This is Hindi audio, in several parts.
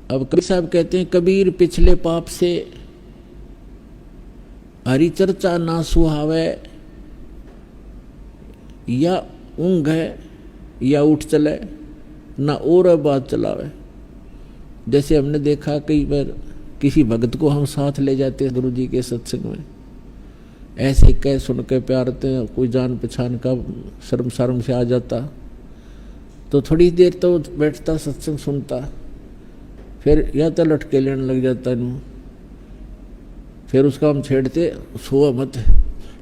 अब कबीर साहब कहते हैं, कबीर पिछले पाप से हरि चर्चा ना सुहावे, या ऊँघ है या उठ चले, ना और बात चलावे। जैसे हमने देखा कई बार किसी भगत को हम साथ ले जाते हैं गुरु जी के सत्संग में, ऐसे कह सुन के प्यारते हैं, कोई जान पहचान का शर्म शर्म से आ जाता, तो थोड़ी देर तो बैठता सत्संग सुनता, फिर या तो लटके लेने लग जाता नू, फिर उसका हम छेड़ते, सोआ मत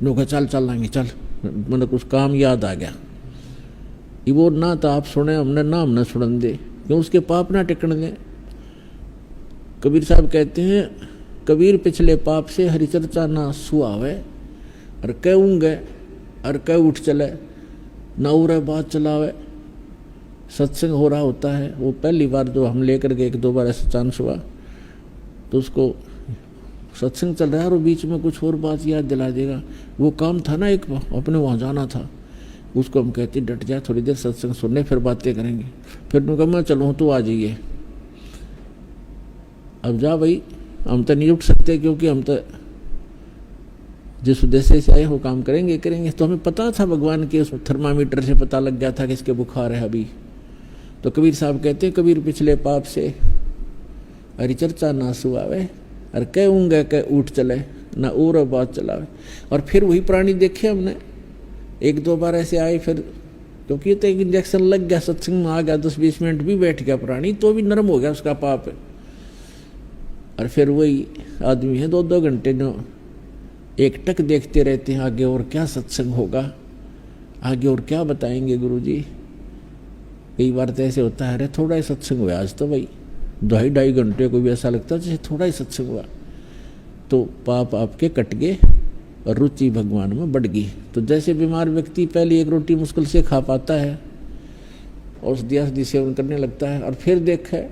नो का चल चलेंगे चल, मतलब कुछ काम याद आ गया, ये वो ना तो आप सुने हमने ना हमने सुन दे, क्यों उसके पाप ना टिकन दे। कबीर साहब कहते हैं, कबीर पिछले पाप से हरिचर्चा ना सुहावे, और कह ऊँगे और कह उठ चले, ना उरे बात चलावे। सत्संग हो रहा होता है, वो पहली बार जो हम लेकर के 1-2 बार ऐसा चांस हुआ, तो उसको सत्संग चल रहा है और बीच में कुछ और बात याद दिला देगा, वो काम था ना एक अपने वहाँ जाना था, उसको हम कहते डट जा, थोड़ी देर सत्संग सुनने फिर बातें करेंगे। फिर उन्होंने कहा मैं चलूँ तो आ जाइए, अब जा भाई, हम तो नहीं उठ सकते क्योंकि हम तो जिस उद्देश्य से आए वो काम करेंगे करेंगे। तो हमें पता था भगवान के उस थर्मामीटर से पता लग गया था कि इसके बुखार है अभी। तो कबीर साहब कहते हैं, कबीर पिछले पाप से हरिचर्चा ना सुहावे, और कह ऊँगे कह उठ चले, ना और बात चलावे। और फिर वही प्राणी देखे हमने, 1-2 बार ऐसे आए, फिर क्योंकि तो एक इंजेक्शन लग गया, सत्संग में आ गया, 10-20 मिनट भी बैठ गया प्राणी, तो भी नरम हो गया उसका पाप। और फिर वही आदमी है 2-2 घंटे जो एक टक देखते रहते हैं, आगे और क्या सत्संग होगा, आगे और क्या बताएंगे गुरुजी। कई बार तो ऐसे होता है, अरे थोड़ा ही सत्संग हुआ आज तो भाई, 2.5 घंटे को भी ऐसा लगता है जैसे थोड़ा ही सत्संग हुआ। तो पाप आपके कट गए और रुचि भगवान में बढ़ गई। तो जैसे बीमार व्यक्ति पहले 1 रोटी मुश्किल से खा पाता है, औषधि सेवन करने लगता है, और फिर देखे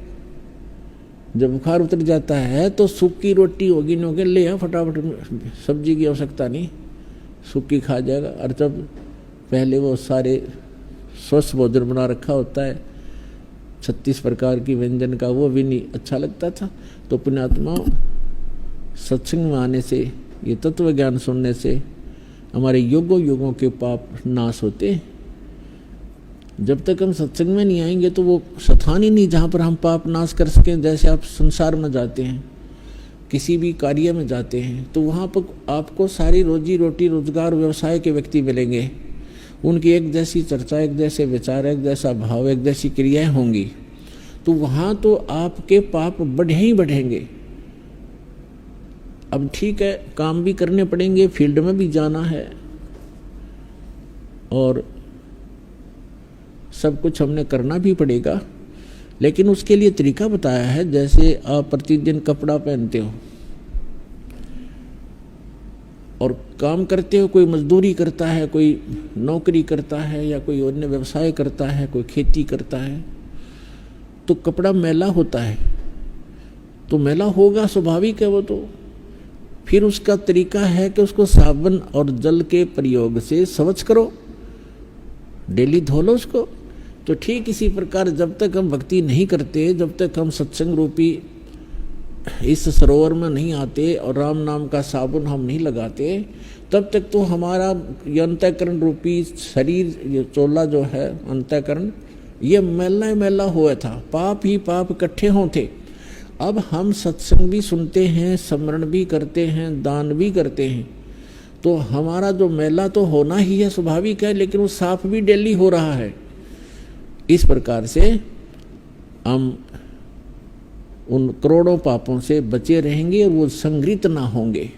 जब बुखार उतर जाता है तो सूखी रोटी होगी नहीं होगी, ले आ फटाफट, सब्जी की आवश्यकता नहीं, सूखी खा जाएगा। और जब पहले वो सारे स्वस्थ भोजन बना रखा होता है 36 प्रकार की व्यंजन का, वो भी नहीं अच्छा लगता था। तो पुण्यात्मा सत्संग में आने से, ये तत्व ज्ञान सुनने से हमारे युगों युगों के पाप नाश होते हैं। जब तक हम सत्संग में नहीं आएंगे तो वो स्थान ही नहीं जहाँ पर हम पाप नाश कर सकें। जैसे आप संसार में जाते हैं, किसी भी कार्य में जाते हैं, तो वहाँ पर आपको सारी रोजी रोटी रोजगार व्यवसाय के व्यक्ति मिलेंगे, उनकी एक जैसी चर्चा, एक जैसे विचार, एक जैसा भाव, एक जैसी क्रियाएं होंगी, तो वहाँ तो आपके पाप बढ़े ही बढ़ेंगे। अब ठीक है, काम भी करने पड़ेंगे, फील्ड में भी जाना है, और सब कुछ हमने करना भी पड़ेगा, लेकिन उसके लिए तरीका बताया है। जैसे आप प्रतिदिन कपड़ा पहनते हो और काम करते हो, कोई मजदूरी करता है, कोई नौकरी करता है, या कोई अन्य व्यवसाय करता है, कोई खेती करता है, तो कपड़ा मैला होता है, तो मैला होगा, स्वाभाविक है वो। तो फिर उसका तरीका है कि उसको साबुन और जल के प्रयोग से स्वच्छ करो, डेली धो लो उसको। तो ठीक इसी प्रकार जब तक हम भक्ति नहीं करते, जब तक हम सत्संग रूपी इस सरोवर में नहीं आते और राम नाम का साबुन हम नहीं लगाते, तब तक तो हमारा ये अंतःकरण रूपी शरीर, ये चोला जो है अंतःकरण, ये मैला ही मैला हुआ था, पाप ही पाप इकट्ठे होते। अब हम सत्संग भी सुनते हैं, स्मरण भी करते हैं, दान भी करते हैं, तो हमारा जो मैला तो होना ही है, स्वाभाविक है, लेकिन वो साफ भी डेली हो रहा है। इस प्रकार से हम उन करोड़ों पापों से बचे रहेंगे और वो संग्रहित ना होंगे।